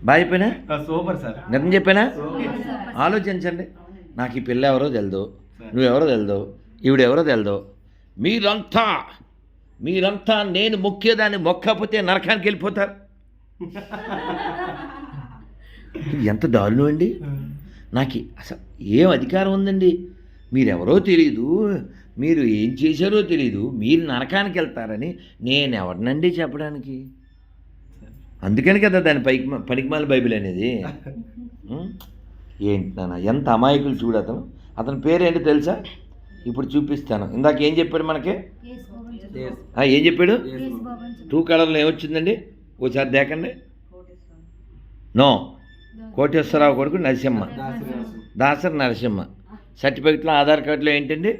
బాగా చెప్పానా? Super sir. నిజం చెప్పానా? ఆలోచించండి. నాకు ఈ పిల్ల ఎవరో తెలదు, నువ్వెవరో తెలదు, ఈవిడెవరో తెలదు. మీరంతా నేను మొక్కేదాన్ని మొక్కపోతే నరకానికి వెళ్ళిపోతారు. ఎంత దారుణం అండి. నాకు అసలు ఏం అధికారం ఉందండి? మీరెవరో తెలీదు, మీరు ఏం చేశారో తెలీదు, మీరు నరకానికి వెళ్తారని నేను ఎవరినండి చెప్పడానికి? అందుకని కదా దాని పనికిమాల బైబిల్ అనేది. ఏంటి నాన్న ఎంత అమాయకులు చూడు. అతని పేరేంటో తెలుసా? ఇప్పుడు చూపిస్తాను. ఇందాక ఏం చెప్పాడు మనకి? ఏం చెప్పాడు? 2 కలర్లో ఏమొచ్చిందండి? ఓసారి దేకండి. నో, కోటేశ్వరరావు కొడుకు నరసింహ, దాసరి నరసింహ. సర్టిఫికెట్లో ఆధార్ కార్డులో ఏంటండి?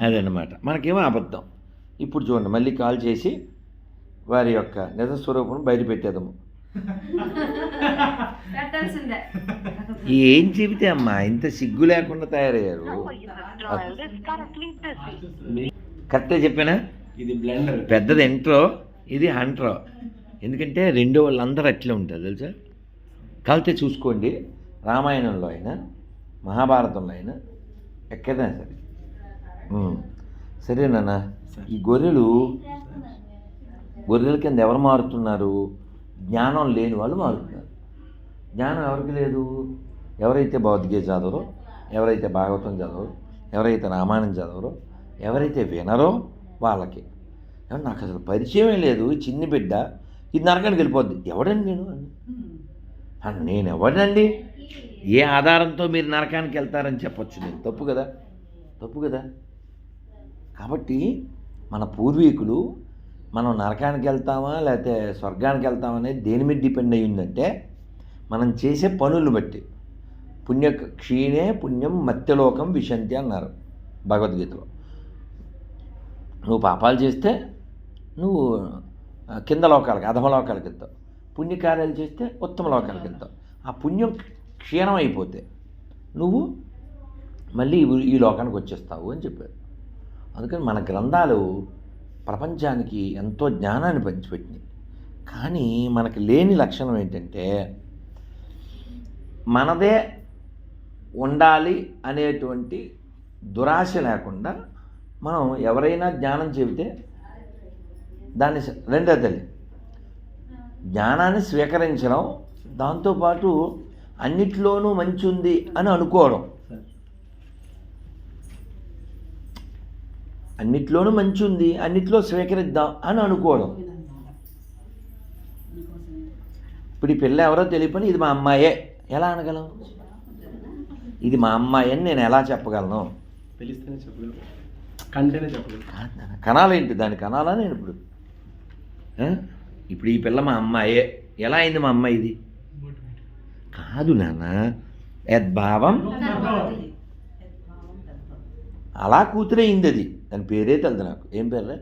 అదన్నమాట. మనకేమో అబద్ధం. ఇప్పుడు చూడండి, మళ్ళీ కాల్ చేసి వారి యొక్క నిజ స్వరూపం బయట పెట్టేదాము. ఏం చెబితే అమ్మా ఇంత సిగ్గు లేకుండా తయారయ్యారు. కరెక్టే చెప్పానా? ఇది బ్లెండర్, పెద్దది ఇంట్రో, ఇది హంట్రో. ఎందుకంటే రెండో వాళ్ళందరూ అట్లే ఉంటారు తెలుసా. కలితే చూసుకోండి, రామాయణంలో అయినా మహాభారతంలో అయినా ఎక్కడైనా సరే. సరేనా? ఈ గొర్రెల కింద ఎవరు మారుతున్నారు? జ్ఞానం లేని వాళ్ళు మారుతున్నారు. జ్ఞానం ఎవరికి లేదు? ఎవరైతే భగవద్గీత చదవరో, ఎవరైతే భాగవతం చదవరో, ఎవరైతే రామాయణం చదవరో, ఎవరైతే వినరో వాళ్ళకి. నాకు అసలు పరిచయమే లేదు, చిన్ని బిడ్డ ఇది నరకానికి వెళ్ళిపోద్ది. ఎవడండి నేను ఎవడండి? ఏ ఆధారంతో మీరు నరకానికి వెళ్తారని చెప్పొచ్చు నేను? తప్పు కదా. కాబట్టి మన పూర్వీకులు మనం నరకానికి వెళ్తామా లేకపోతే స్వర్గానికి వెళ్తామా అనేది దేని మీద డిపెండ్ అయ్యిందంటే మనం చేసే పనులు బట్టి. క్షీణే పుణ్యం మత్స్యలోకం విశంతి అన్నారు భగవద్గీతలో. నువ్వు పాపాలు చేస్తే నువ్వు కింద లోకాలకి, అధమ లోకాలకి వెళ్తావు. పుణ్యకార్యాలు చేస్తే ఉత్తమ లోకాలకి వెళ్తావు. ఆ పుణ్యం క్షీణం అయిపోతే నువ్వు మళ్ళీ ఈ లోకానికి వచ్చేస్తావు అని చెప్పారు. అందుకని మన గ్రంథాలు ప్రపంచానికి ఎంతో జ్ఞానాన్ని పంచిపెట్టినాయి. కానీ మనకి లేని లక్షణం ఏంటంటే మనదే ఉండాలి అనేటువంటి దురాశ లేకుండా మనం ఎవరైనా జ్ఞానం చెబితే దాన్ని రెండో తల్లి జ్ఞానాన్ని స్వీకరించడం, దాంతోపాటు అన్నిట్లోనూ మంచి ఉంది అని అనుకోవడం. అన్నిట్లోనూ మంచి ఉంది, అన్నిట్లో స్వీకరిద్దాం అని అనుకోవడం. ఇప్పుడు ఈ పిల్ల ఎవరో తెలియపని ఇది మా అమ్మాయే ఎలా అనగలం? ఇది మా అమ్మాయి అని నేను ఎలా చెప్పగలను? తెలిస్తేనే చెప్పగలను, కంటేనే చెప్పగలను. కనాలేంటి? దాన్ని కనాలా నేను ఇప్పుడు? ఇప్పుడు ఈ పిల్ల మా అమ్మాయే ఎలా అయింది? మా అమ్మాయి ఇది కాదు నాన్న. యద్భావం అలా కూతురైంది అది. దాని పేరే తెలుదు నాకు. ఏం పేర్లే?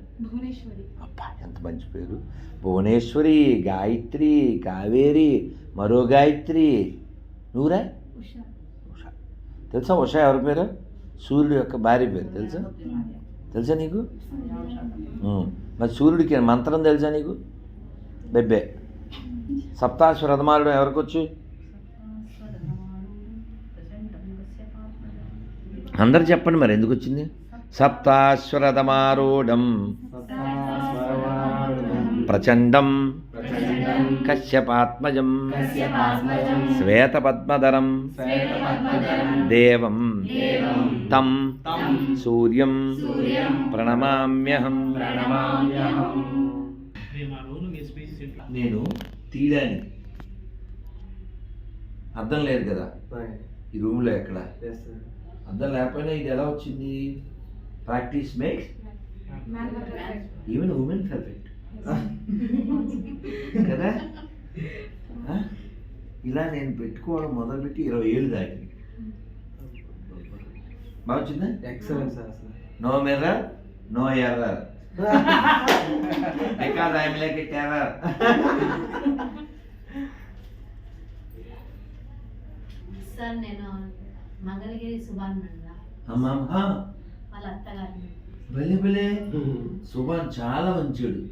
అబ్బా ఎంత మంచి పేరు! భువనేశ్వరి, గాయత్రి, కావేరి, మరో గాయత్రి, నువ్వురా ఉష. తెలుసా ఉష ఎవరి పేరు? సూర్యుడు యొక్క భార్య పేరు. తెలుసా నీకు? మరి సూర్యుడికి మంత్రం తెలుసా నీకు? బెబ్బే. సప్తాశ్వరథమారుడు ఎవరికొచ్చు? అందరు చెప్పండి మరి ఎందుకు వచ్చింది? సప్తాశ్వరథమారూఢం ప్రచండం కశ్యపాత్మజం శ్వేతపద్మధరం దేవం తం సూర్యం ప్రణమామ్యహం. నేను తీయడానికి అర్థం లేదు కదా ఈ రూమ్లో. ఎక్కడ అర్థం లేకపోయినా ఇది ఎలా వచ్చింది? Practice makes even women perfect కదా. ఇలా నేను పెట్టుకోవడం మొదలుపెట్టి 20 ఏళ్ళు దాటింది. బాగా వచ్చిందా? Excellent sir. No mirror, no error, because I'm like a terror. Sir నేను మంగళగిరి సుభాన్ అమ్మా వాళ్ళ అత్తగారు. భలే భలే. సుభాన్ చాలా మంచివాడు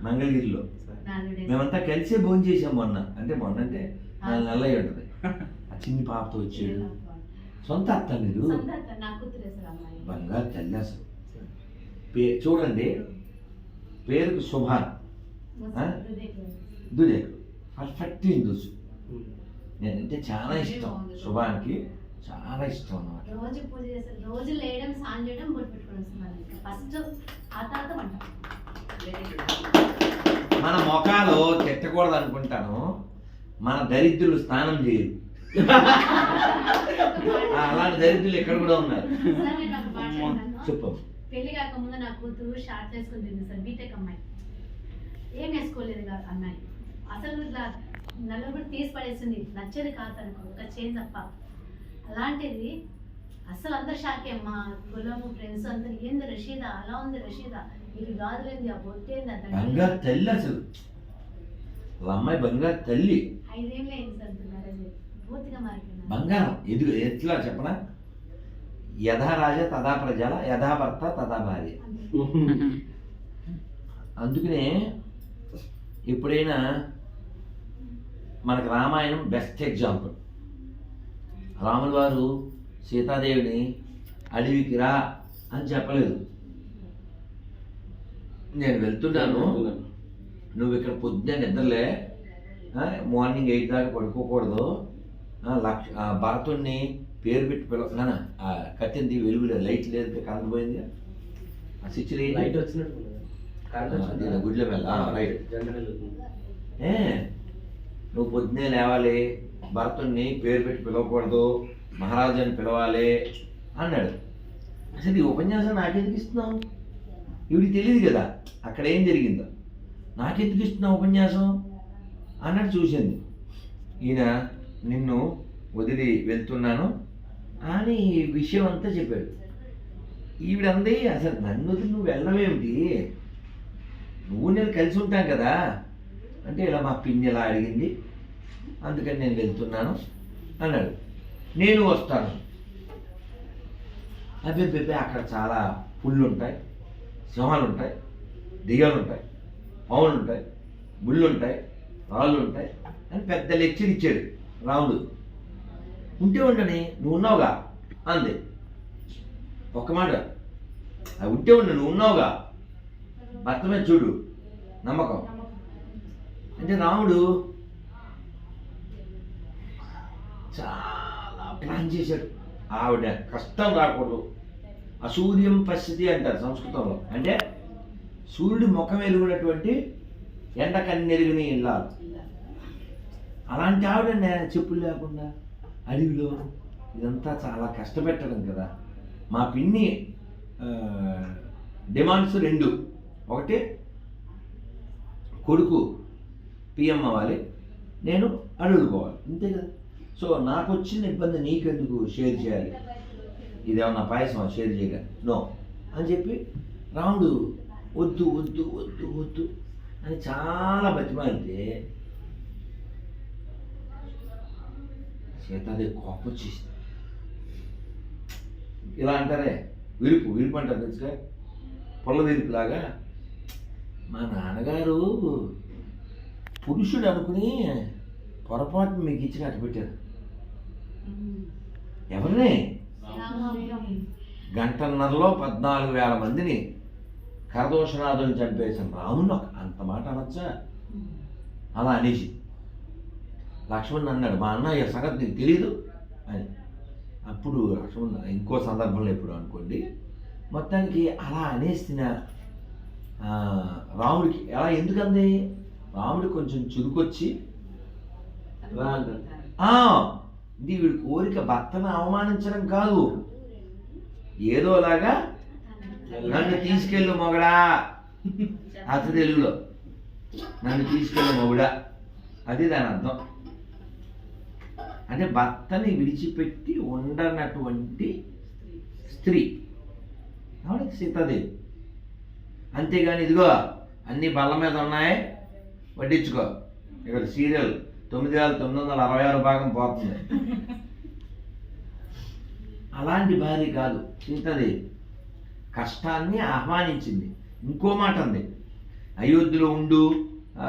మంగళగిరిలో. 4 days. మేమంతా కలిసే భోజనం చేసాం మొన్న అంటే 4 నెలలు అయి ఉంటుంది. ఆ చిన్ని పాపతో వచ్చాడు. సొంత అత్త మీరు? సొంత అత్త, నా కూతురే సార్ అమ్మాయి. బంగారు తల్లి అసలు. చూడండి, పేరుకు శుభాన్, దురేకు పర్ఫెక్ట్ హిందూస్. నేనంటే చాలా ఇష్టం, శుభానికి చాలా ఇష్టం అన్నమాట. రోజు పూజ చేస్తారు, రోజు లేయడం, స్నానం చేయడం, బొట్టు పెట్టుకోవడం వస్తుంది. ఫస్ట్ ఆ తర్వాత వంట. మన మొఖాలు తిట్టకూడదు అనుకుంటాను, మన దరిద్రులు స్నానం చేయరు. అలాంటి దరిద్రులు ఇక్కడ కూడా ఉన్నారు. సార్ నేను ఒక మాట అంటాను. చెప్పు. పెళ్లి కాకముందు నా కూతురు షార్ట్ వేసుకుని తింది సార్, బీటెక్ అమ్మాయి. ఏం వేసుకోలేదు కాదు అమ్మాయి. అసలు ఇట్లా నలుగురు తీసి పడేసింది, నచ్చేది కాదు అనుకో, ఒక చేంజ్ తప్ప. అలాంటిది అసలు అందరు షాకే, మా కులము ఫ్రెండ్స్ అందరు, ఏంది రషీదా అలా ఉంది, రషీదా ఇది గాజులేంది, ఆ బొట్టేంది, బంగారు తల్లి అసలు. వాళ్ళ అమ్మాయి బంగారు తల్లి. 5 ఏళ్ళు అయింది సార్ మ్యారేజ్, పూర్తిగా మారిపోయింది. బంగారం. ఎదుగు ఎట్లా చెప్పనా, యథా రాజా తదా ప్రజల, యథా భర్త తదా భార్య. అందుకనే ఎప్పుడైనా మనకు రామాయణం బెస్ట్ ఎగ్జాంపుల్. రాముల వారు సీతాదేవిని అడవికి రా అని చెప్పలేదు. నేను వెళ్తున్నాను, నువ్వు ఇక్కడ పొద్దున్నే నిద్రలే, మార్నింగ్ 8 దాకా పడుకోకూడదు, భరతుణ్ణి పేరు పెట్టి పిలవ. కట్టింది వెలుగులే, లైట్ లేదు, కరెంట్ పోయింది, ఆ స్విచ్ లైట్ వచ్చినట్టు గుడ్ల మీద రైట్. జనరల్ నువ్వు పొద్దున్నే లేవాలి, భరతుణ్ణి పేరు పెట్టి పిలవకూడదు, మహారాజు అని పిలవాలి అన్నాడు. అసలు ఈ ఉపన్యాసం నాకెందుకు ఇస్తున్నావు? ఇవిడికి తెలియదు కదా అక్కడ ఏం జరిగిందో. నాకెందుకు ఇస్తున్నావు ఉపన్యాసం అన్నట్టు చూసింది. ఈయన నిన్ను వదిలి వెళ్తున్నాను అని విషయం అంతా చెప్పాడు. ఈవిడంది అసలు నన్ను వదిలి నువ్వు వెళ్ళవేమిటి, నువ్వు నేను కలిసి ఉంటాం కదా అంటే, ఇలా మా పిన్ని ఇలా అడిగింది అందుకని నేను వెళ్తున్నాను అన్నాడు. నేను వస్తాను. అబ్బే అక్కడ చాలా పుళ్ళు ఉంటాయి, సింహాలు ఉంటాయి, దెయ్యాలు ఉంటాయి, పావులు ఉంటాయి, ముళ్ళు ఉంటాయి, రాళ్ళు ఉంటాయి అని పెద్ద లెక్చర్ ఇచ్చాడు రాముడు. ఉంటే ఉండని, నువ్వు ఉన్నావుగా అంది. ఒక్క మాట, అది ఉంటే ఉండు, నువ్వు ఉన్నావుగా, భర్త మీద చూడు నమ్మకం అంటే. రాముడు చాలా ప్లాన్ చేశాడు. ఆవిడ కష్టం రాకూడదు, అసూర్యం పశ్యతి అంటారు సంస్కృతంలో, అంటే సూర్యుడి ముఖం ఎలుగునటువంటి ఎండ కన్నెరుగుని ఇల్లాలు. అలాంటి ఆవిడ చెప్పులు లేకుండా అడవిలో ఇదంతా చాలా కష్టపెట్టడం కదా. మా పిన్ని డిమాండ్స్ 2, ఒకటి కొడుకు పిఎం అవ్వాలి, నేను అడవులు పోవాలి, అంతే కదా. సో నాకు వచ్చిన ఇబ్బంది నీకెందుకు షేర్ చేయాలి, ఇదేమన్నా పాయసం షేర్ చేయగా నో అని చెప్పి రాముడు వద్దు వద్దు వద్దు వద్దు అని చాలా బతిమాలితే సీతాదేవి కోపం వచ్చేసింది. ఇలా అంటారే విరుపు అంటారు తెలుసుగా, పొల్ల విరుపులాగా. మా నాన్నగారు పురుషుడు అనుకుని పొరపాటు మీకు ఇచ్చి అట్టు పెట్టారు. ఎవరిని? గంటన్నరలో 14,000 మందిని కరదోషనాథుని చంపేసిన రాముని అంత మాట అనొచ్చా? అలా అనేసి లక్ష్మణ్ అన్నాడు, మా అన్నయ్య సంగతి నీకు తెలీదు అని. అప్పుడు లక్ష్మణ్ ఇంకో సందర్భంలో ఎప్పుడు అనుకోండి, మొత్తానికి అలా అనేసిన రాముడికి ఎలా ఎందుకంది, రాముడికి కొంచెం చురుకొచ్చి ఇది వీడి కోరిక భర్తను అవమానించడం కాదు, ఏదోలాగా నన్ను తీసుకెళ్ళు మొగడా, అత తెలుగులో నన్ను తీసుకెళ్ళు మొగుడా, అది దాని అర్థం. అంటే భర్తని విడిచిపెట్టి ఉండనటువంటి స్త్రీ ఆవిడకి సీతాదేవి. అంతేగాని ఇదిగో అన్ని బల్ల మీద ఉన్నాయి వడ్డించుకో, ఇక్కడ సీరియల్ 9,966 భాగం పోతుంది. అలాంటి భార్య కాదు సీతాదేవి. కష్టాన్ని ఆహ్వానించింది. ఇంకో మాట అంది, అయోధ్యలో ఉండు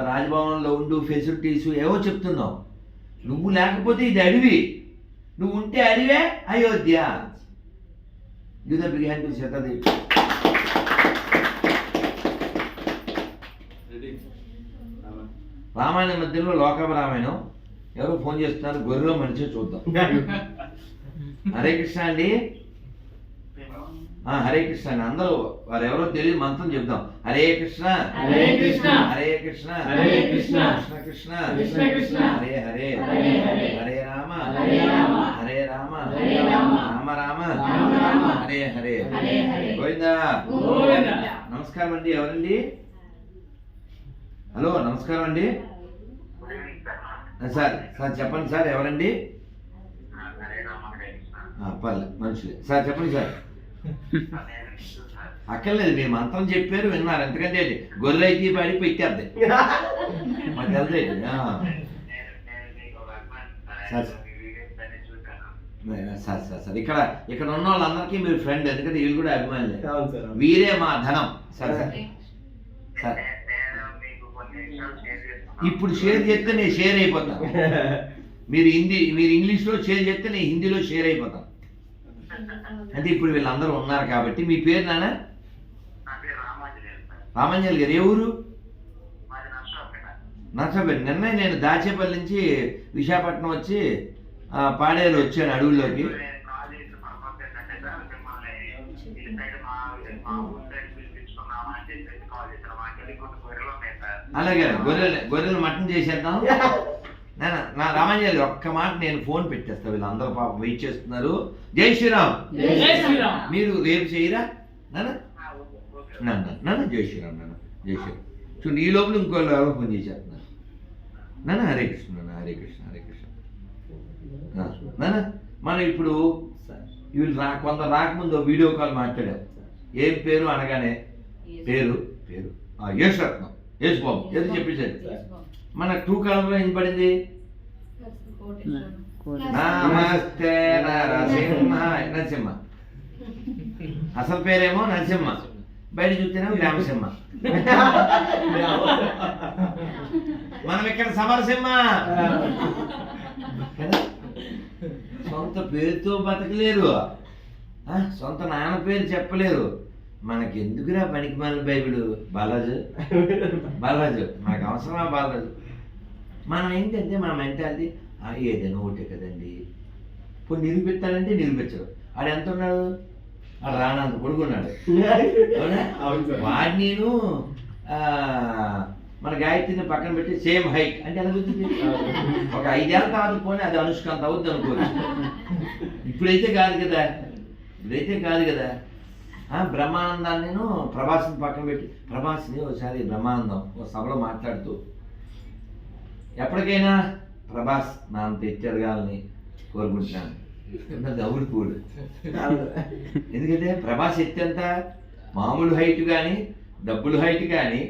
రాజభవన్లో ఉండు ఫెసిలిటీస్ ఏవో చెప్తున్నావు. నువ్వు లేకపోతే ఇది అడవి, నువ్వు ఉంటే అడివే Ayodhya. Give the big hand to Sitadevi. Ramayanam మధ్యలో లోకాభ రామాయణం. ఎవరో ఫోన్ చేస్తున్నారు, గొర్రెలో మనిషి చూద్దాం. హరే కృష్ణ అండి. హరే కృష్ణ అండి. అందరూ వారు ఎవరో తెలియదు, మంత్రం చెప్దాం. హరే కృష్ణ హరే కృష్ణ హరే కృష్ణ హరే కృష్ణ కృష్ణ కృష్ణ కృష్ణ కృష్ణ హరే హరే హరే హరే హరే రామ హరే రామ హరే రామ హరే రామ రామ రామ రామ రామ హరే హరే హరే హరే గోవిందా. గోవిందా. నమస్కారం అండి. ఎవరండి? హలో, నమస్కారం అండి. సార్ సార్ చెప్పండి సార్, ఎవరండి? పర్లేదు, మనుషులే. సార్ చెప్పండి సార్. అక్కర్లేదు, మీరు మంత్రం చెప్పారు, విన్నారు. ఎందుకంటే గొర్రె అయితే పాడి పెట్టేద్ది, మాకు వెళ్తే. సార్ సార్ సార్ ఇక్కడ ఇక్కడ ఉన్న వాళ్ళందరికీ మీరు ఫ్రెండ్, ఎందుకంటే వీళ్ళు కూడా అభిమానులే. అవును సార్. వీరే మా ధనం. సార్ సార్ సార్ ఇప్పుడు షేర్ చేస్తే నేను షేర్ అయిపోతాను. మీరు ఇంగ్లీష్లో షేర్ చేస్తే నేను హిందీలో షేర్ అయిపోతాను. అంటే ఇప్పుడు వీళ్ళందరూ ఉన్నారు కాబట్టి. మీ పేరు నాన్న? రామాంజలి గారు. ఏ ఊరు? నర్సపేట. నిన్న నేను దాచేపల్లి నుంచి విశాఖపట్నం వచ్చి పాడేరు వచ్చాను అడవుల్లోకి. అలాగే గొర్రెలు మటన్ చేసేద్దాం. నా రామాంజలి ఒక్క మాట, నేను ఫోన్ పెట్టేస్తా. వీళ్ళందరూ పాపం వెయిట్ చేస్తున్నారు. జై శ్రీరామ్. మీరు రేపు చేయరా నాన్న? నాన్న జై శ్రీరామ్. నాన్న జై శ్రీరామ్. చూడండి, ఈ లోపల ఇంకోళ్ళు ఎవరో ఫోన్ చేసేస్తున్నారు. నాన్న హరే కృష్ణ. నాన్న హరే కృష్ణ హరే కృష్ణ. నాన్న మనం ఇప్పుడు వీళ్ళు కొందరు రాకముందు వీడియో కాల్ మాట్లాడాం. ఏం పేరు అనగానే పేరు యేసురత్నం, యేసు బాబు ఏదో చెప్పేశారు. మన టూ కాలంలో ఏం పడింది? నమస్తే నరసింహ. నరసింహ అసలు పేరేమో నరసింహ, బయట చూస్తేనేమో రామసింహ. మనం ఇక్కడ సమరసింహ. సొంత పేరుతో బతకలేరు, సొంత నాన్న పేరు చెప్పలేరు. మనకి ఎందుకురా పనికి మన బైబిల్? బాలాజు మనకు అవసరమా బాలాజు? మనం ఏంటంటే మన మెంటాలిటీ ఏదైనా ఒకటే కదండి. ఇప్పుడు నిరూపిస్తాడంటే నిరూపించడు. ఆడు ఎంత ఉన్నాడు? ఆడు రానంత కొడుకున్నాడు. అవునా? వాడు నేను మన గాయత్రిని పక్కన పెట్టి సేమ్ హైట్ అంటే ఎలా గుర్తుంది? ఒక 5 ఏళ్ళ తర్వాత పోనీ అది అనుష్కాంత అవుద్ది అనుకోవచ్చు. ఇప్పుడైతే కాదు కదా. బ్రహ్మానందాన్ని నేను ప్రభాస్ని పక్కన పెట్టి, ప్రభాస్ని ఒకసారి బ్రహ్మానందం ఒక సభలో మాట్లాడుతూ, ఎప్పటికైనా ప్రభాస్ నా అంత ఎత్తెదగాలని కోరుకుంటున్నాను. దౌడు పూడు. ఎందుకంటే ప్రభాస్ ఎత్తెంత? మామూలు హైట్ కానీ, డబ్బులు హైట్ కానీ,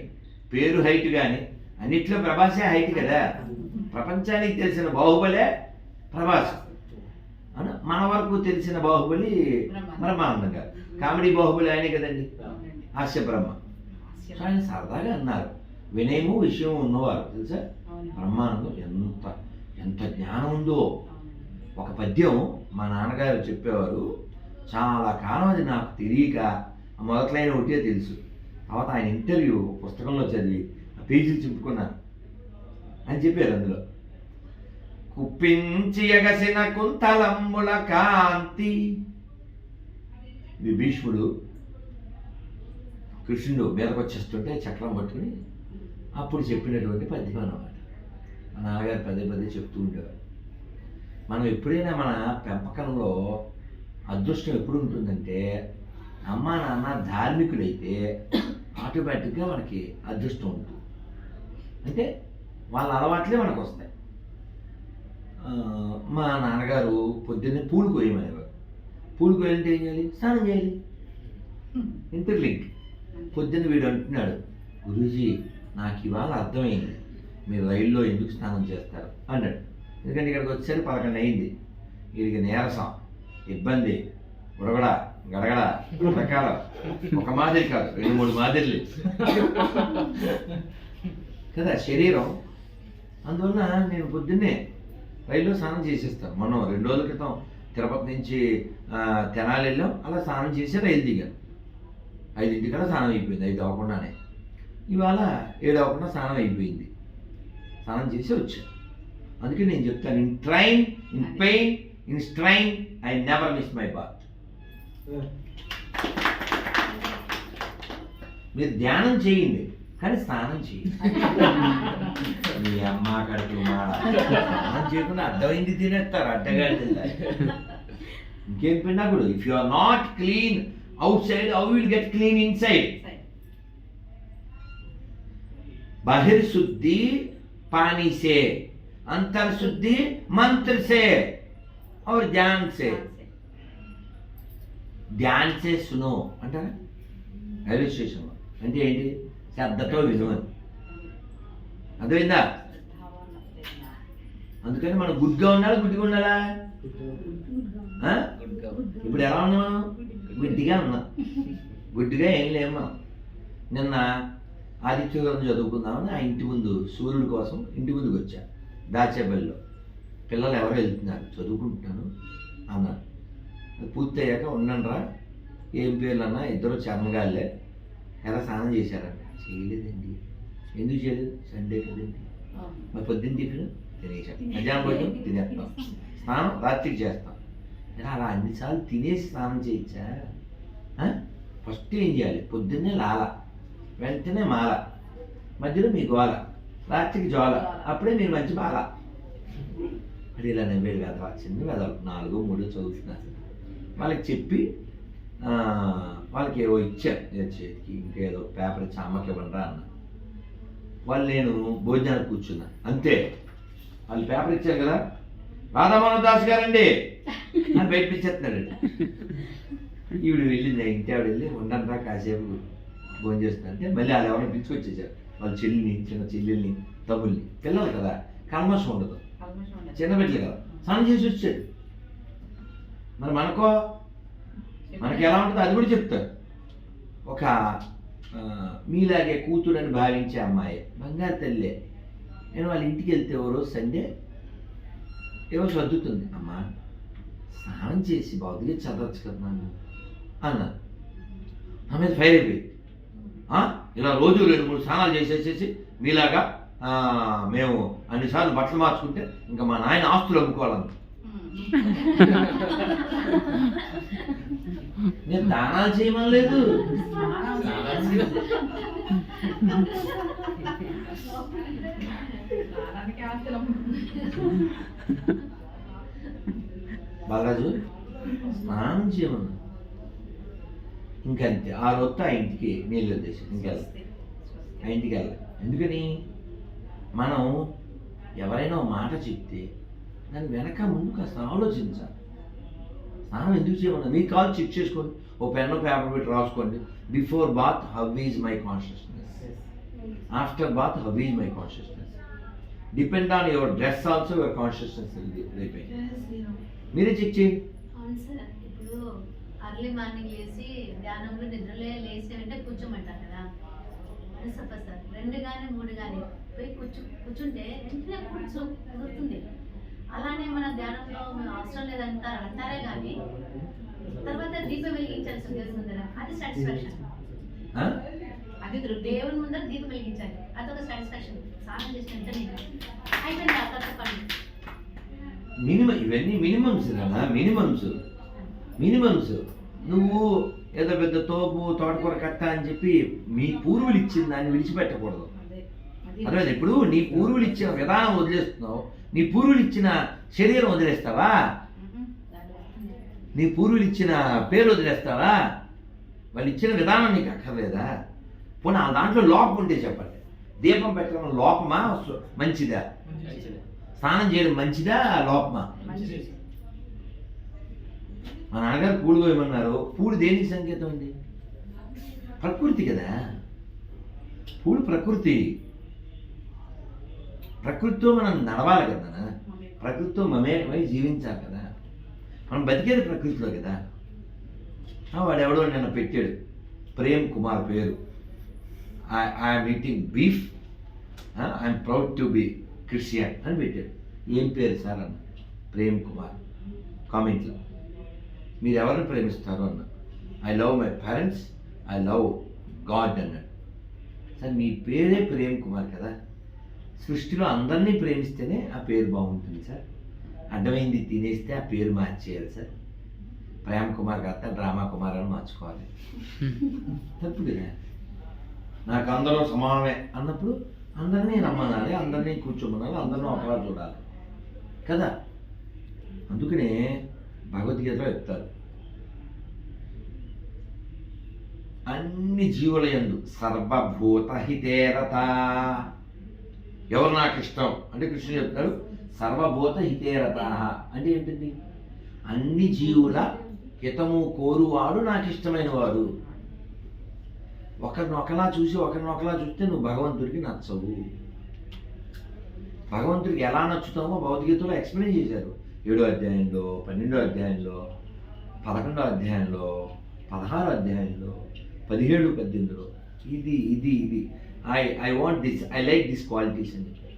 పేరు హైట్ కానీ అన్నిట్లో ప్రభాసే హైట్ కదా. ప్రపంచానికి తెలిసిన బాహుబలే ప్రభాస్. మన వరకు తెలిసిన బాహుబలి బ్రహ్మానందం గారు. కామెడీ బాహుబలి ఆయనే కదండి, హాస్య బ్రహ్మ. ఆయన సరదాగా అన్నారు. వినయము విషయం ఉన్నవారు తెలుసా. బ్రహ్మానందం ఎంత జ్ఞానం ఉందో. ఒక పద్యం మా నాన్నగారు చెప్పేవారు. చాలా కాలం అది నాకు తెలియక మొదట్లైన ఒకటే తెలుసు. తర్వాత ఆయన ఇంటర్వ్యూ పుస్తకంలో చదివి ఆ పేజీలు చింపుకున్నాను అని చెప్పారు. అందులో కుప్పించి ఎగసిన కుంతలమ్ముల కాంతి. భీష్ముడు కృష్ణుడు మీదకి వచ్చేస్తుంటే చక్రం పట్టుకుని అప్పుడు చెప్పినటువంటి పద్యం అన్నమాట. మా నాన్నగారు పదే చెప్తూ ఉండేవారు. మనం ఎప్పుడైనా మన పెంపకంలో అదృష్టం ఎప్పుడు ఉంటుందంటే, అమ్మా నాన్న ధార్మికులైతే ఆటోమేటిక్గా మనకి అదృష్టం ఉంటుంది. అంటే వాళ్ళ అలవాట్లే మనకు వస్తాయి. మా నాన్నగారు పొద్దున్నే పూలు కోయమనేవారు. పూలు కోయాలంటే ఏం చేయాలి? స్నానం చేయాలి. ఇంటర్లింక్. పొద్దున్న వీడు అంటున్నాడు, గురూజీ నాకు ఇవాళ అర్థమైంది మీరు రైల్లో ఎందుకు స్నానం చేస్తారు అన్నాడు. ఎందుకంటే ఇక్కడికి వచ్చేసరికి 11 అయింది. వీడికి నీరసం, ఇబ్బంది, ఉడగడ గడగడ రకాల ఒక మాదిరి కాదు, 2-3 మాదిరిలు. కదా శరీరం. అందువలన నేను పొద్దున్నే రైల్లో స్నానం చేసేస్తాను. మనం 2 రోజుల క్రితం తిరుపతి నుంచి తెనాలి వెళ్ళాం, అలా స్నానం చేసి రైలు దిగాను. 5:00 స్నానం అయిపోయింది, 5 అవ్వకుండానే. ఇవాళ 7 అవ్వకుండా స్నానం అయిపోయింది, స్నానం చేసి వచ్చాను. అందుకే నేను చెప్తాను, in train, in pain, in strain, I never miss my bath. మీరు ధ్యానం చేయండి కానీ స్నానం చేయండి. మీ అమ్మ కడుపులు మాడ స్నానం చేయకుండా అడ్డమైంది తినేస్తారు, అడ్డగాడి ఇంకేం పిండాకుడు. If you are not clean outside, how will get clean inside? బహిర్శుద్ధి पानी से, अंतर शुद्धि मंत्र से और ध्यान से. ध्यान से सुनो అంటారా రైల్వే స్టేషన్లో. అంటే ఏంటి? శ్రద్ధతో విను అని. అర్థమైందా? అందుకని మనం గుడ్గా ఉండాలా, గుడ్డిగా ఉండాలా? ఇప్పుడు ఎలా ఉన్నాం మనం? గుడ్డిగా ఉన్నాం. గుడ్డిగా ఏం లేము మనం. నిన్న ఆదిత్యగారం చదువుకుందామని ఆ ఇంటి ముందు సూర్యుడి కోసం ఇంటి ముందుకు వచ్చా. దాచేపల్లిలో పిల్లలు ఎవరు వెళ్తున్నారు, చదువుకుంటున్నాను అన్నారు. అది పూర్తయ్యాక ఉండండిరా, ఏం పేర్లు అన్నా, ఇద్దరు చరణగాళ్ళే. ఎలా స్నానం చేశారంట? చేయలేదండి. ఎందుకు చేయలేదు? సండే కదండి. మరి పొద్దున్న టిఫిన్ తినేసాం, మధ్యాహ్నం భోజనం తినేస్తాం, స్నానం రాత్రికి చేస్తాం. అలా అన్నిసార్లు తినేసి స్నానం చేయొచ్చా? ఫస్ట్ ఏం చేయాలి? పొద్దున్నే లాల, వెంటనే మాల, మధ్యలో మీ గోల, రాత్రికి జోల, అప్పుడే మీరు మంచి బాల. అది ఇలా నవ్వేడు వెదవ, చిన్న వెదవ, 4, 3 చదువుతున్నారు. వాళ్ళకి చెప్పి వాళ్ళకి ఏవో ఇచ్చారు చేతికి, ఇంకేదో పేపర్ ఇచ్చి అమ్మకి ఇవ్వనరా అన్న. వాళ్ళు నేను భోజనానికి కూర్చున్నా, అంతే. వాళ్ళు పేపర్ ఇచ్చారు కదా, రాధామోహన్ దాస్ గారండి అని బయట ఇచ్చేస్తున్నాడు. ఈవిడ వెళ్ళింది, ఇంటి ఆవిడ వెళ్ళి ఉండరా కాసేపు భోజనం చేస్తుందంటే మళ్ళీ వాళ్ళు ఎవరైనా పిలుచుకొచ్చేసారు. వాళ్ళ చెల్లిని, చిన్న చెల్లెల్ని, తమ్ముల్ని. పిల్లలు కదా, కల్మషం ఉండదు, చిన్న బిడ్డలు కదా, స్నానం చేసి వచ్చాడు. మరి మనకి ఎలా ఉంటుందో అది కూడా చెప్తారు. ఒక మీలాగే కూతురని భావించే అమ్మాయి, బంగారు తల్లే. నేను వాళ్ళ ఇంటికి వెళ్తే ఓ రోజు సండే ఏవో సర్దుతుంది. అమ్మా స్నానం చేసి బాగుగా చదవచ్చు కదా నాన్న అన్నారు. నా మీద ఫైర్ అయిపోయింది. ఇలా రోజు 2-3 స్నానాలు చేసేసేసి మీలాగా మేము అన్నిసార్లు బట్టలు మార్చుకుంటే ఇంకా మా నాయన ఆస్తులు అమ్ముకోవాలని. నేను దానాలు చేయమని లేదు. బాలరాజు స్నానం చేయమన్నా, ఇంకంతే. ఆ రోజుతో ఆ ఇంటికి నీళ్ళు వచ్చేసి ఇంకెళ్ళాలి, ఆ ఇంటికి వెళ్ళాలి. ఎందుకని? మనం ఎవరైనా మాట చెప్తే దాని వెనక ముందు కాస్త ఆలోచించాలి. స్నానం ఎందుకు చేయమన్నా? మీ కాల్ చెక్ చేసుకోండి, ఓ పెన్ను పేపర్ పెట్టి రాసుకోండి. Before bath how is my consciousness, after bath how is my consciousness. Depend on your dress also your consciousness అయిపోయింది. మీరే చెక్ చేయండి. అవును సార్. ఇప్పుడు అర్లీ మార్నింగ్ లేచి ధ్యానంలో నిద్రలే లేచి అంటే కూర్చోమంటారు కదా, అది సపోజ్ సార్ 2 కానీ 3 కానీ పోయి కూర్చుంటే వెంటనే కుదురుతుంది. అలానే మన ధ్యానంలో అవసరం లేదంటారే కానీ తర్వాత దీపం వెలిగించాల్సి దేవుని ముందర, అది సాటిస్ఫాక్షన్. అది దేవుని ముందర దీపం వెలిగించాలి, అదొక సాటిస్ఫాక్షన్. స్నానం చేసిన వెంటనే అయిపోయింది ఆ తర్వాత పని. ఇవన్నీ మినిమమ్స్. నువ్వు ఏదో పెద్ద తోపు తోటకూర కట్ట అని చెప్పి మీ పూర్వులు ఇచ్చిన దాన్ని విడిచిపెట్టకూడదు. అదే ఇప్పుడు నీ పూర్వులు ఇచ్చిన విధానం వదిలేస్తున్నావు, నీ పూర్వులు ఇచ్చిన శరీరం వదిలేస్తావా? నీ పూర్వులు ఇచ్చిన పేరు వదిలేస్తావా? వాళ్ళు ఇచ్చిన విధానం నీకు అక్కర్లేదా? పోనీ ఆ దాంట్లో లోపం ఉంటే చెప్పండి. దీపం పెట్టడం లోపమా మంచిదా? స్నానం చేయడం మంచిదా లోపమా? మా నాన్నగారు పూలు పోయమన్నారు. పూలు దేనికి సంకేతం అండి? ప్రకృతి కదా, పూలు ప్రకృతితో మనం నడవాలి కదా, ప్రకృతితో మమేకమై జీవించాలి కదా. మనం బతికేది ప్రకృతిలో కదా. వాడెవడో నిన్న పెట్టాడు, ప్రేమ్ కుమార్ పేరు. I'm eating beef I'm proud to be Christian అని పెట్టాడు. ఏం పేరు సార్ అన్న? ప్రేమ్ కుమార్. కామెంట్లో మీరు ఎవరిని ప్రేమిస్తారు అన్న. I love my parents, I love God అన్నాడు. సార్ మీ పేరే ప్రేమ్ కుమార్ కదా, సృష్టిలో అందరినీ ప్రేమిస్తేనే ఆ పేరు బాగుంటుంది సార్. అడ్డమైంది తినేస్తే ఆ పేరు మార్చేయాలి సార్. ప్రేమ్ కుమార్ కాస్త డ్రామా కుమార్ అని మార్చుకోవాలి. తప్పు కదా. నాకు అందరూ సమానమే అన్నప్పుడు అందరినీ రమ్మనాలి, అందరినీ కూర్చోమనాలి, అందరినీ ఒకలా చూడాలి కదా. అందుకనే భగవద్గీతలో చెప్తారు, అన్ని జీవుల యందు సర్వభూత హితేరత. ఎవరు నాకు ఇష్టం అంటే కృష్ణుడు చెప్తాడు సర్వభూత హితేరత అంటే ఏంటండి? అన్ని జీవుల హితము కోరువాడు నాకు ఇష్టమైన వాడు. ఒకరిని ఒకలా చూసి ఒకరిని ఒకలా చూస్తే నువ్వు భగవంతుడికి నచ్చవు. భగవంతుడికి ఎలా నచ్చుతామో భగవద్గీతలో ఎక్స్ప్లెయిన్ చేశారు. 7వ అధ్యాయంలో, 12వ అధ్యాయంలో, 11వ అధ్యాయంలో, 16వ అధ్యాయంలో, 17, 18లో ఇది ఇది ఇది I want this, I like this qualities అని చెప్పారు.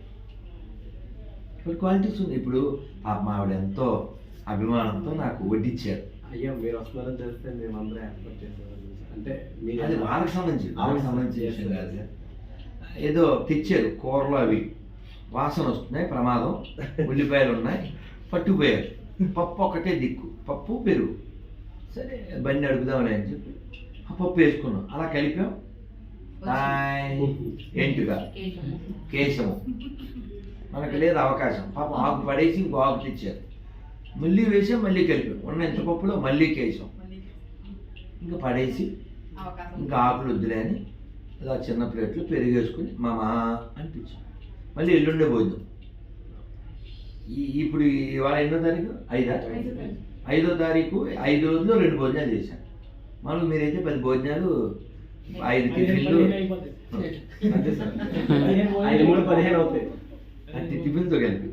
ఇప్పుడు క్వాలిటీస్ ఉన్నాయి. ఇప్పుడు పాప ఆవిడ ఎంతో అభిమానంతో నాకు వడ్డిచ్చారు. అయ్యో మీరు వస్తున్నారని తెలిస్తే మేము అందరం ఏర్పాటు చేసేవాళ్ళం. అంటే అది వాళ్ళకి సంబంధించిన విషయం కాదు. ఏదో తెచ్చారు కూరలు, అవి వాసన వస్తున్నాయి, ప్రమాదం, ఉల్లిపాయలు ఉన్నాయి, పట్టుకుపోయారు. పప్పు ఒకటే దిక్కు, పప్పు పెరుగు. సరే బండి అడుగుదామని అని చెప్పి ఆ పప్పు వేసుకున్నాం. అలా కలిపాం. ఎంటుగా కేశము మనకు లేదు అవకాశం. పాపం ఆకు పడేసి ఇంకో ఆకు తెచ్చారు. మళ్ళీ వేసాం, మళ్ళీ కలిపాం. ఉన్న ఎంత పప్పులో మళ్ళీ కేసాం. ఇంకా పడేసి ఇంకా ఆకులు వద్దులే అని ఇలా చిన్న ప్లేట్లు పెరిగేసుకుని మామా అనిపించాం. మళ్ళీ ఎల్లుండే భోజనం. ఇప్పుడు ఇవాళ 8వ తారీఖు 5వ తారీఖు 5 రోజులు 2 భోజనాలు చేశాను. మామూలు మీరైతే 10 భోజనాలు, 5 టిఫిన్లు, అంతే సార్. 5, 3, 15 అవుతాయి. అంటే టిఫిన్తో కలిపి,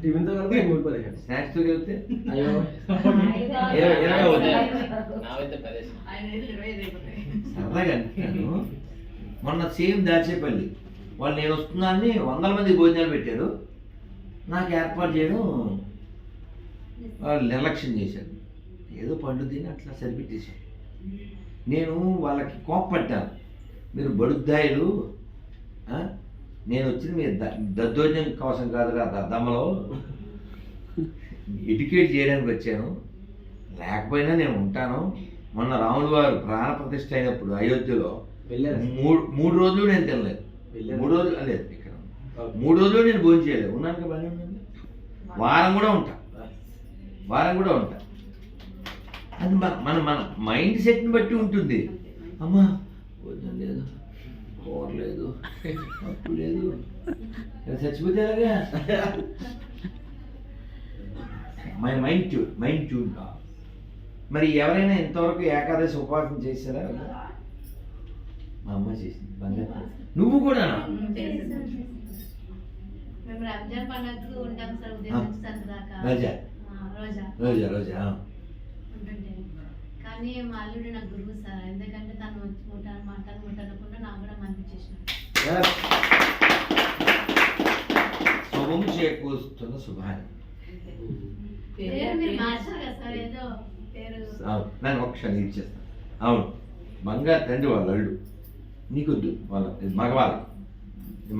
టిఫిన్తో కలిపి 3, 15. స్నాక్స్తో కలిపితే 20 అవుతాయి. సరదాగా అంటున్నాను. మొన్న సేమ్ దాచేపల్లి వాళ్ళు నేను వస్తున్నాన్ని 100 మంది భోజనాలు పెట్టారు. నాకు ఏర్పాటు చేయడం వాళ్ళు నిర్లక్ష్యం చేశారు. ఏదో పండు తిని అట్లా సరిపెట్టేశారు. నేను వాళ్ళకి కోప్పట్టాను, మీరు బడుద్దాయిలు, నేను వచ్చింది మీరు దద్దోజనం కోసం కాదుగా, దద్దమ్మలో ఎడ్యుకేట్ చేయడానికి వచ్చాను. లేకపోయినా నేను ఉంటాను. మొన్న రాములు వారు ప్రాణ ప్రతిష్ఠ అయినప్పుడు అయోధ్యలో 3 రోజులు నేను తినలేదు. 3 రోజులు లేదు, ఇక్కడ 3 రోజులు నేను భోజనం చేయలేదు. ఉన్నాను బాగానే ఉండండి. వారం కూడా ఉంటా. అది మన మన మైండ్ సెట్ని బట్టి ఉంటుంది. అమ్మా భోజనం లేదు, కూర లేదు, అప్పు లేదు, చచ్చిపోతే ఎలాగా? మైండ్ ట్యూన్ కాదు. మరి ఎవరైనా ఇంతవరకు ఏకాదశి ఉపవాసం చేశారా? మా అమ్మ చేసింది. బంగారు నువ్వు కూడా మేము రంజాన్ పండుగకు ఉంటాం సార్. ఉదయం నుంచి సంత దాకా రోజా ఉంటుంటే, కానీ మా అల్లుడు నాకు గురువు సార్. ఎందుకంటే తను ముట్టనకుండా నాకు కూడా పంపించేసినాడు. శుభం చేకూరుస్తున్న శుభాన్ని. పేరు మీరు మార్చారు కదా సార్, ఏదో పేరు. నన్ను ఒకసారి ఇచ్చేస్తాను. అవును, బంగారు తండ్రి వాళ్ళ అల్లుడు. నీకొద్దు, వాళ్ళ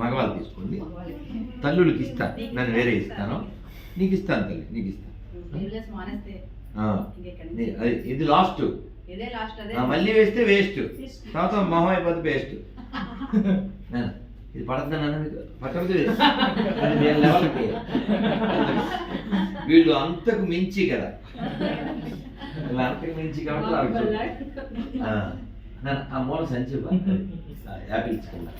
మగవాళ్ళు తీసుకోండి. తల్లులకి ఇస్తాను, నన్ను వేరే ఇస్తాను. నీకు ఇస్తాను తల్లి, నీకు ఇస్తాను. ఇది లాస్ట్. మళ్ళీ వేస్తే వేస్ట్, తర్వాత మొహం అయిపోతే వేస్ట్. ఇది పడుతుందన్న మీకు పట్టదు. లెవెల్కి వీళ్ళు అంతకు మించి కదా, వీళ్ళు అంతకు మించి కాబట్టి ఆ మూల సంచి యాపిల్ ఇచ్చుకున్నా.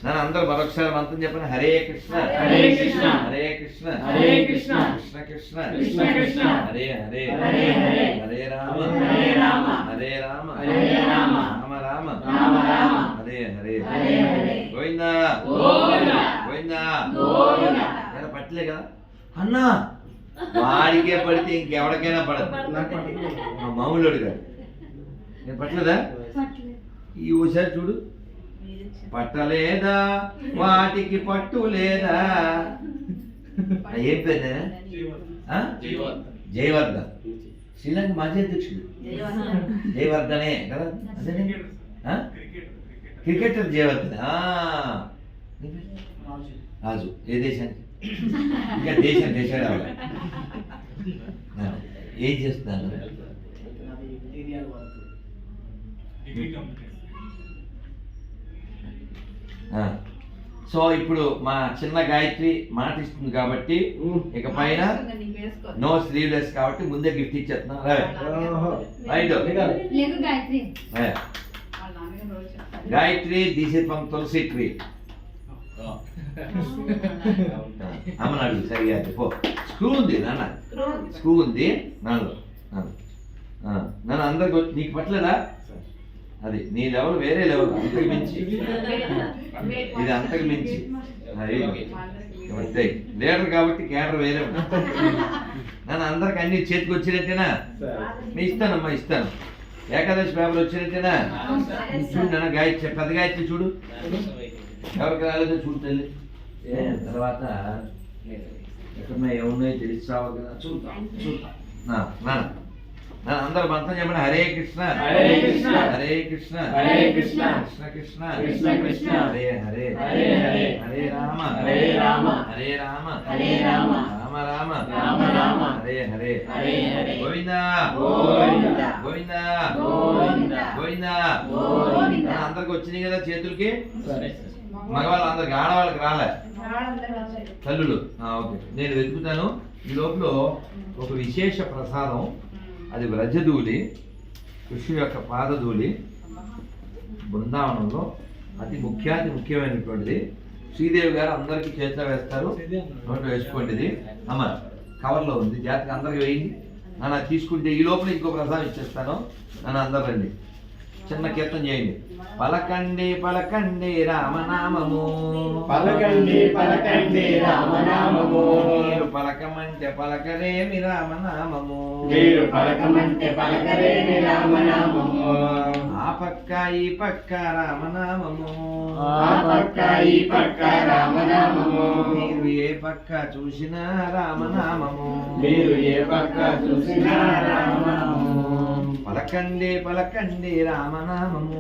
నన్ను అందరూ మరొకసారి మంత్రం చెప్పండి. హరే కృష్ణ హరే కృష్ణ హరే కృష్ణ హరే కృష్ణ కృష్ణ కృష్ణ కృష్ణ కృష్ణ హరే హరే హరే హరే హరే రామ హరే రామ హరే రామ హరే రామ రామ రామ రామ రామ హరే హరే హరే హరే గోవిందా గోవిందా గోవిందా. గోవిందా. నేను పట్టలే కదా అన్నా, వాడికే పడితే ఇంకెవరికైనా పడదు. మా మామూలుడు గారు నేను పట్టలేదా? ఈ ఓసారి చూడు, పట్టలేదా వాటికి పట్టు లేదా. ఏం పేరు జయవర్ధన్, శ్రీలంక మాజీ అధ్యక్షుడు జయవర్ధనే కదా, అదే క్రికెటర్ జయవర్ధన్. రాజు ఏ దేశానికి? ఇంకా దేశం రావాలి. ఏం చేస్తున్నాను? సో ఇప్పుడు మా చిన్న గాయత్రి మాట ఇస్తుంది కాబట్టి ఇక పైన నో స్లీవ్లెస్ కాబట్టి ముందే గిఫ్ట్ ఇచ్చేస్తున్నాం. Right Gayatri, this is from tulsi tree. అమ్మని అడుగు సరిగా పో. స్క్రూ ఉంది నాన్న, స్క్రూ ఉంది నాన్న. నన్ను అందరికి నీకు పట్టలేదా? అది నీ లెవెల్ వేరే లెవెల్, అంతకు మించి ఇది అంతకు మించి. లీడర్ కాబట్టి కేడర్ వేరే. నన్ను అందరికి అన్ని చేతికి వచ్చినట్టేనా? మీ ఇస్తానమ్మా, ఇస్తాను. ఏకాదశి పేపర్ వచ్చినట్టేనా? చూడు నాన్న, గాయత్రి పెద్ద గాయత్రి చూడు, ఎవరికి రాలేదో చూడు తల్లి. తర్వాత ఎక్కడున్నా ఏమున్నాయో తెలిసి రావాలి కదా, చూద్దాం చూద్దాం. నాన్న అందరు మంత్రం చెప్పండి. హరే కృష్ణ హరే కృష్ణ హరే కృష్ణ హరే కృష్ణ కృష్ణ కృష్ణ కృష్ణ కృష్ణ హరే హరే హరే హరే హరే రామ హరే రామ హరే రామ హరే రామ రామ రామ రామ రామ హరే హరే హరే హరే గోవిందా గోవిందా గోవిందా గోవిందా గోవిందా గోవిందా. అందరికి వచ్చినాయి కదా చేతులకి? మగవాళ్ళు అందరికి, ఆడవాళ్ళకి రాలే తల్లులు. ఓకే, నేను వెతుకుతాను. ఈ లోపల ఒక విశేష ప్రసాదం, అది వ్రజధూళి, కృష్ణుడి యొక్క పాదధూళి. బృందావనంలో అతి ముఖ్యమైనటువంటిది. శ్రీదేవి గారు అందరికీ చేతిలో వేస్తారు, నోట్లో వేసుకోండి. అమ్మ కవర్లో ఉంది, జాగ్రత్తగా అందరికి వేయండి. నన్ను తీసుకుంటే ఈ లోపల ఇంకో ప్రసాదం ఇచ్చేస్తాను. నన్ను అందరు రండి, చిన్న కీర్తన చేయండి. పలకండి పలకండి రామనామము, పలకండి పలకండి రామనామము, మీరు పలకమంటే పలకరేమి రామనామము, మీరు పలకమంటే పలకరేమి రామనామము. ఆ పక్క ఈ పక్క రామనామము, ఆ పక్క ఈ పక్క రామనామము, మీరు ఏ పక్క చూసినా రామనామము, మీరు ఏ పక్క చూసినా రామనామము. పలకండి పలకండి రామనామము,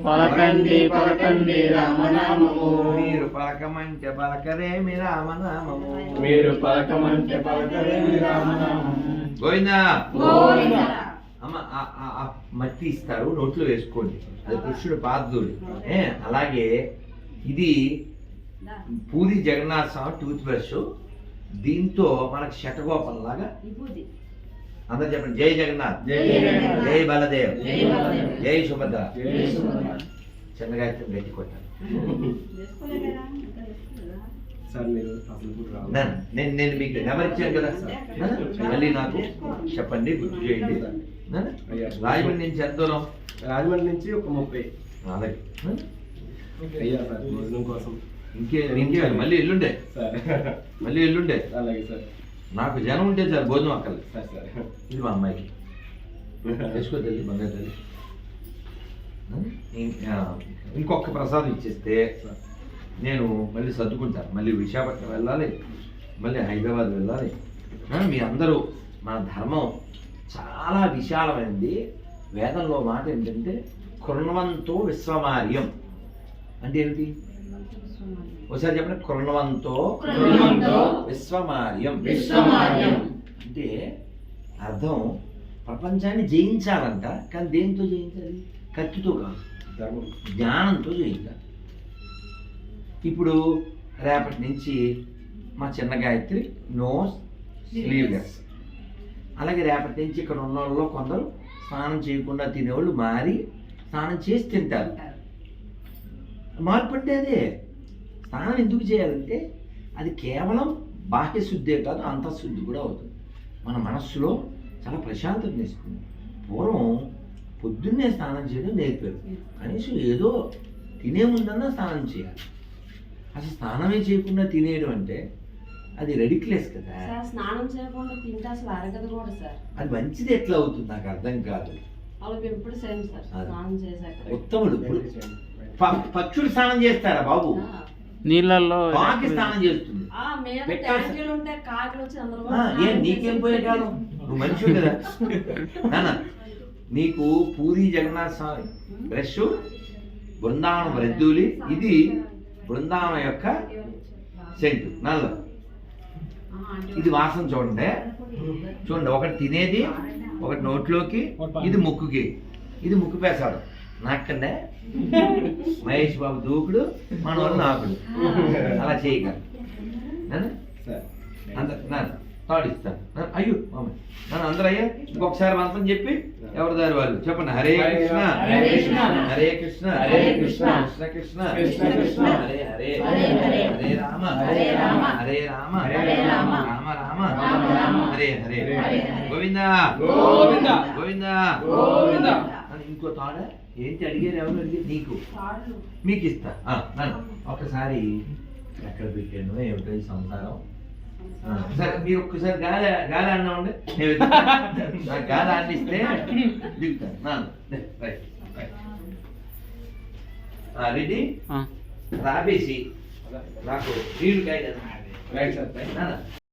పలకండి పలకండి రామనామము, మీరు పలకమంటే పలకరేమి రామనామము, మీరు పలకమంటే పలకరేమి రామనామము. గోవిందా గోవిందా. అమ్మ మట్టి ఇస్తారు, నోట్లో వేసుకోండి. అది కృష్ణుడు పాదధూళి. అలాగే ఇది పూరి జగన్నాథ్ స్వామి టూత్ బ్రష్. దీంతో మనకు శటగోపం లాగా అందరు చెప్పండి. జై జగన్నాథ్, జై బలదేవ్, జై సుభద్ర. చిన్నగా గట్టి కొట్టాను. నేను మీకు గమనించాను కదా. మళ్ళీ నాకు చెప్పండి, గుర్తు చేయండి. రాజమండ్రి నుంచి ఎంత దూరం? రాజమండ్రి నుంచి ఒక 30. అలాగే అయ్యా సార్, భోజనం కోసం ఇంకే మళ్ళీ ఎల్లుండే, మళ్ళీ ఎల్లుండే. అలాగే సార్, నాకు జనం ఉంటే సార్ భోజనం అక్కర్లేదు. సార్ ఇది మా అమ్మాయికి వేసుకో తల్లి, బంగారు తల్లి. ఇంకొక ప్రసాదం ఇచ్చేస్తే నేను మళ్ళీ సర్దుకుంటాను. మళ్ళీ విశాఖపట్నం వెళ్ళాలి, మళ్ళీ హైదరాబాద్ వెళ్ళాలి. మీ అందరూ, మన ధర్మం చాలా విశాలమైనది. వేదంలో మాట ఏంటంటే కృణవంతో విశ్వమార్యం అంటే ఏమిటి? ఒకసారి చెప్పండి. కృణవంతో విశ్వమార్యం. అంటే అర్థం ప్రపంచాన్ని జయించాలంట. కానీ దేంతో జయించాలి? కత్తితో కాదు, జ్ఞానంతో జయించాలి. ఇప్పుడు రేపటి నుంచి మా చిన్న గాయత్రి నో స్లీవ్లెస్. అలాగే రేపటి నుంచి ఇక్కడ ఉన్న వాళ్ళలో కొందరు స్నానం చేయకుండా తినేవాళ్ళు మారి స్నానం చేసి తింటారు. మార్పు అంటే అదే. స్నానం ఎందుకు చేయాలంటే అది కేవలం బాహ్య శుద్ధే కాదు, అంతఃశుద్ధి కూడా అవుతుంది. మన మనస్సులో చాలా ప్రశాంతతను ఇస్తుంది. పూర్వం పొద్దున్నే స్నానం చేయడం నేర్పారు. కనీసం ఏదో తినే ముందన్నా స్నానం చేయాలి. అసలు స్నానమే చేయకుండా తినేయడం అంటే అది రెడిక్లెస్ కదా. స్నానం చేయకుండా తింటే అసలు అరగదు కూడా సార్. అది మంచిది ఎట్లా అవుతుంది నాకు అర్థం కాదు. వాళ్ళకి ఎప్పుడు సేమ్ సార్, స్నానం చేశాక. ఉత్తముడు ఇప్పుడు పక్షులు స్నానం చేస్తారా బాబు? నీళ్ళల్లో కాకి స్నానం చేస్తుంది. మీద పెట్టాల్సి- ట్యాంకులు ఉంటే కాకులు వచ్చి అందరూ ఏం నీకేం పోయే కాలం, నువ్వు మనిషి కదా నాన్న. నీకు పూరి జగన్నాథ స్వామి బ్రష్, బృందావనం రద్దూలి, ఇది బృందావనం యొక్క సెంటు నల్ల. ఇది వాసన చూడండి, చూడండి, ఒకటి తినేది, ఒకటి నోట్లోకి, ఇది ముక్కుకి, ఇది ముక్కు పేసాడు నాకండే మహేష్ బాబు దూకుడు, మన వాళ్ళు నాకుడు, అలా చేయగలరు. తాడిస్తాను. అయ్యో మామ నన్ను అందరూ అయ్యా ఇంకొకసారి మంత్రం చెప్పి ఎవరి దారి వాళ్ళు చెప్పండి. హరే కృష్ణ హరే కృష్ణ, హరే కృష్ణ హరే కృష్ణ, కృష్ణ కృష్ణ కృష్ణ కృష్ణ, హరే హరే హరే హరే, హరే రామ హరే రామ, హరే రామ హరే రామ, రామ రామ రామ రామ, హరే హరే హరే హరే, గోవింద గోవింద గోవింద గోవింద. అని ఇంకో తాడ ఏంటి అడిగారు, ఎవరు అడిగారు? నీకు తాళ్ళు. మీకు ఇస్తా. నన్ను ఒకసారి ఎక్కడ పెట్టాను ఏమిటో ఈ సంసారం. సరే మీరు ఒక్కసారి గాలి గాలి అన్నామండి, నేను వెతుకుతా. నాకు గాలి అందిస్తే దిగుతాను. రైట్ రెడీ ఆ. రాబేసి నాకు నీళ్ళు కాయ రైట్ సార్, రైట్. నాన్న